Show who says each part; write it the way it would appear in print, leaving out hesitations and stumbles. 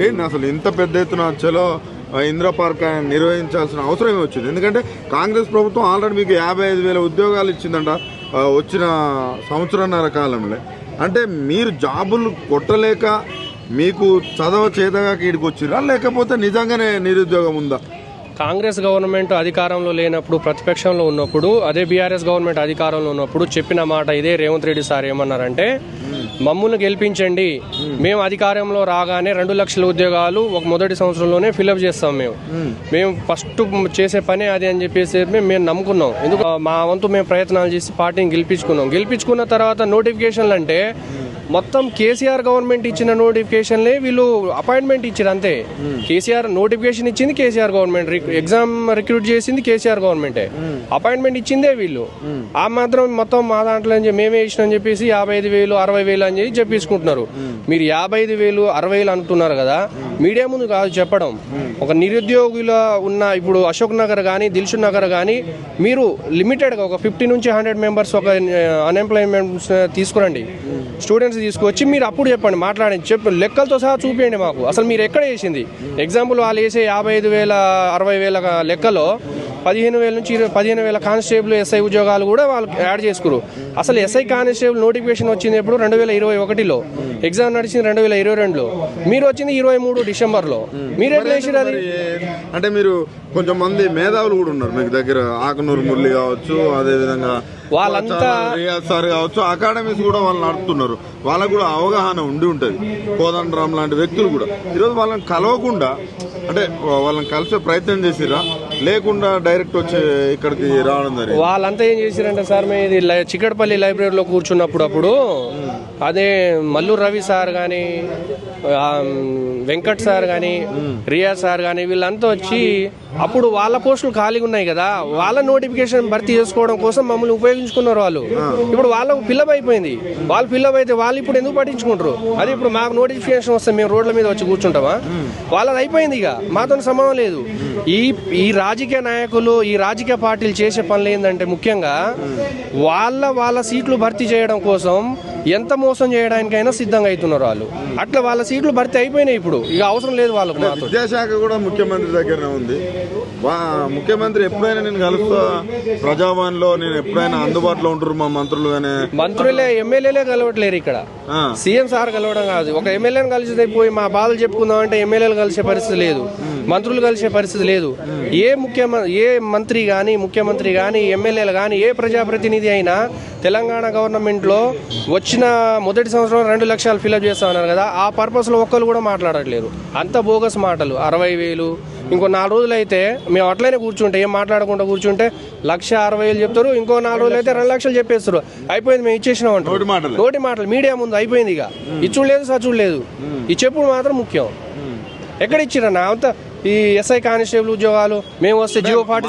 Speaker 1: ఏంటి అసలు ఇంత పెద్ద ఎత్తున చలో ఇందిరా పార్క్ నిర్వహించాల్సిన అవసరం ఏమి ఎందుకంటే కాంగ్రెస్ ప్రభుత్వం ఆల్రెడీ మీకు 55,000 ఉద్యోగాలు ఇచ్చిందంట వచ్చిన సంవత్సరంన్నర కాలంలో. అంటే మీరు జాబులు కొట్టలేక మీకు చదవ చేతగా ఈడికి వచ్చిరా, లేకపోతే నిజంగానే నిరుద్యోగం ఉందా?
Speaker 2: కాంగ్రెస్ గవర్నమెంట్ అధికారంలో లేనప్పుడు, ప్రతిపక్షంలో ఉన్నప్పుడు, అదే బీఆర్ఎస్ గవర్నమెంట్ అధికారంలో ఉన్నప్పుడు చెప్పిన మాట ఇదే. రేవంత్ రెడ్డి సార్ ఏమన్నారంటే, మమ్మల్ని గెలిపించండి, మేము అధికారంలో రాగానే 2 లక్షల ఉద్యోగాలు ఒక మొదటి సంవత్సరంలోనే ఫిల్అప్ చేస్తాం, మేము ఫస్ట్ చేసే పనే అది అని చెప్పేసి మేము నమ్ముకున్నాం. ఎందుకు మా వంతు మేము ప్రయత్నాలు చేసి పార్టీని గెలిపించుకున్న తర్వాత నోటిఫికేషన్లు అంటే మొత్తం కేసీఆర్ గవర్నమెంట్ ఇచ్చిన నోటిఫికేషన్లే వీళ్ళు అపాయింట్మెంట్ ఇచ్చారు అంతే. కేసీఆర్ నోటిఫికేషన్ ఇచ్చింది కేసీఆర్ గవర్నమెంట్, ఎగ్జామ్ రిక్రూట్ చేసింది కేసీఆర్ గవర్నమెంటే, అపాయింట్మెంట్ ఇచ్చిందే వీళ్ళు. ఆ మాత్రం మొత్తం మా దాంట్లో మేమే ఇచ్చినని చెప్పేసి 55,000 60,000 అని చెప్పి చెప్పించుకుంటున్నారు. మీరు 55,000 60,000 అంటున్నారు కదా, మీడియా ముందు కాదు చెప్పడం. ఒక నిరుద్యోగుల ఉన్న ఇప్పుడు అశోక్ నగర్ కానీ దిల్షుక్ నగర్ కానీ మీరు లిమిటెడ్గా ఒక 50 నుంచి 100 మెంబర్స్ ఒక అన్ఎంప్లాయ్మెంట్ తీసుకురండి, స్టూడెంట్స్ తీసుకొచ్చి మీరు అప్పుడు చెప్పండి, మాట్లాడండి, లెక్కలతో సహా చూపించండి మాకు. అసలు మీరు ఎక్కడ చేసింది? ఎగ్జాంపుల్ వాళ్ళు వేసే 55,000 60,000 లెక్కలో 15,000 నుంచి 15,000 కానిస్టేబుల్ ఎస్ఐ ఉద్యోగాలు కూడా వాళ్ళు యాడ్ చేసుకురు. అసలు ఎస్ఐ కానిస్టేబుల్ నోటిఫికేషన్ వచ్చింది ఎప్పుడు? 2021లో, ఎగ్జామ్ నడిచింది 2022లో, మీరు వచ్చింది 23 డిసెంబర్లో. మీరు ఎట్లా చేసిరు అది?
Speaker 1: అంటే మీరు కొంచెం మంది మేధావులు కూడా ఉన్నారు మీకు దగ్గర, ఆకునూరు మురళి కావచ్చు, అదేవిధంగా
Speaker 2: వాళ్ళంతా
Speaker 1: రియాజ్ సార్ కావచ్చు, అకాడమీస్ కూడా వాళ్ళు నడుపుతున్నారు, వాళ్ళకు కూడా అవగాహన ఉండి ఉంటుంది. కోదండరామ్ లాంటి వ్యక్తులు కూడా ఈరోజు వాళ్ళని కలవకుండా, అంటే వాళ్ళని కలిసే ప్రయత్నం చేసిరా, లేకుండా డైరెక్ట్ వచ్చి ఇక్కడికి రావడం జరిగింది?
Speaker 2: వాళ్ళంతా ఏం చేసిరంటే సార్, మేము ఇది చిక్కడపల్లి లైబ్రరీలో కూర్చున్నప్పుడు అదే మల్లు రవి సార్ కానీ వెంకట్ సార్ కానీ రియాజ్ సార్ కానీ వీళ్ళంతా వచ్చి అప్పుడు వాళ్ళ పోస్టులు ఖాళీగా ఉన్నాయి కదా, వాళ్ళ నోటిఫికేషన్ భర్తీ చేసుకోవడం కోసం మమ్మల్ని ఉపయోగించుకున్నారు వాళ్ళు. ఇప్పుడు వాళ్ళకు ఫిల్అప్ అయిపోయింది, వాళ్ళు ఫిల్అప్ అయితే వాళ్ళు ఇప్పుడు ఎందుకు పట్టించుకుంటారు? అది ఇప్పుడు మాకు నోటిఫికేషన్ వస్తే మేము రోడ్ల మీద వచ్చి కూర్చుంటామా? వాళ్ళది అయిపోయింది, ఇక మాతో సంబంధం లేదు. ఈ రాజకీయ నాయకులు, ఈ రాజకీయ పార్టీలు చేసే పనులు ఏంటంటే ముఖ్యంగా వాళ్ళ సీట్లు భర్తీ చేయడం కోసం ఎంత మోసం చేయడానికైనా సిద్ధంగా అవుతున్నారు వాళ్ళు. అట్లా వాళ్ళ సీట్లు భర్తీ అయిపోయినాయి, ఇప్పుడు ఇక అవసరం లేదు వాళ్ళకు.
Speaker 1: విద్యాశాఖ కూడా ముఖ్యమంత్రి దగ్గరనే ఉంది. ముఖ్యమంత్రి ఎప్పుడైనా నేను కలుస్తా, ప్రజావాణిలో నేను ఎప్పుడైనా అందుబాటులో ఉంటారు మా మంత్రులు కానీ.
Speaker 2: మంత్రులే ఎమ్మెల్యేలే కలవట్లేరు ఇక్కడ, సీఎం సార్ కలవడం కాదు. ఒక ఎమ్మెల్యేని కలిసి పోయి మా బాధలు చెప్పుకుందాం అంటే ఎమ్మెల్యేలు కలిసే పరిస్థితి లేదు, మంత్రులు కలిసే పరిస్థితి లేదు. ఏ మంత్రి కానీ, ముఖ్యమంత్రి కానీ, ఎమ్మెల్యేలు కానీ, ఏ ప్రజాప్రతినిధి అయినా తెలంగాణ గవర్నమెంట్లో వచ్చిన మొదటి సంవత్సరం 2 లక్షలు ఫిల్అప్ చేస్తా ఉన్నారు కదా, ఆ పర్పస్లో ఒక్కరు కూడా మాట్లాడట్లేరు. అంత బోగస్ మాటలు. 60,000 ఇంకో 4 రోజులు అయితే మేము అట్లనే కూర్చుంటే, ఏం మాట్లాడకుండా కూర్చుంటే 1,60,000 చెప్తారు, ఇంకో 4 రోజులు అయితే 2 లక్షలు చెప్పేస్తారు. అయిపోయింది, మేము ఇచ్చేసినాం అంటారు. నోటి మాటలు మీడియా ముందు అయిపోయింది. ఇక ఇచ్చుడు లేదు, సచ్చుడు లేదు, ఈ చెప్పుడు మాత్రం ముఖ్యం. ఎక్కడ ఇచ్చిరన్నా అంత ఈ ఎస్ఐ కానిస్టేబుల్ ఉద్యోగాలు? మేము వస్తే జియో 40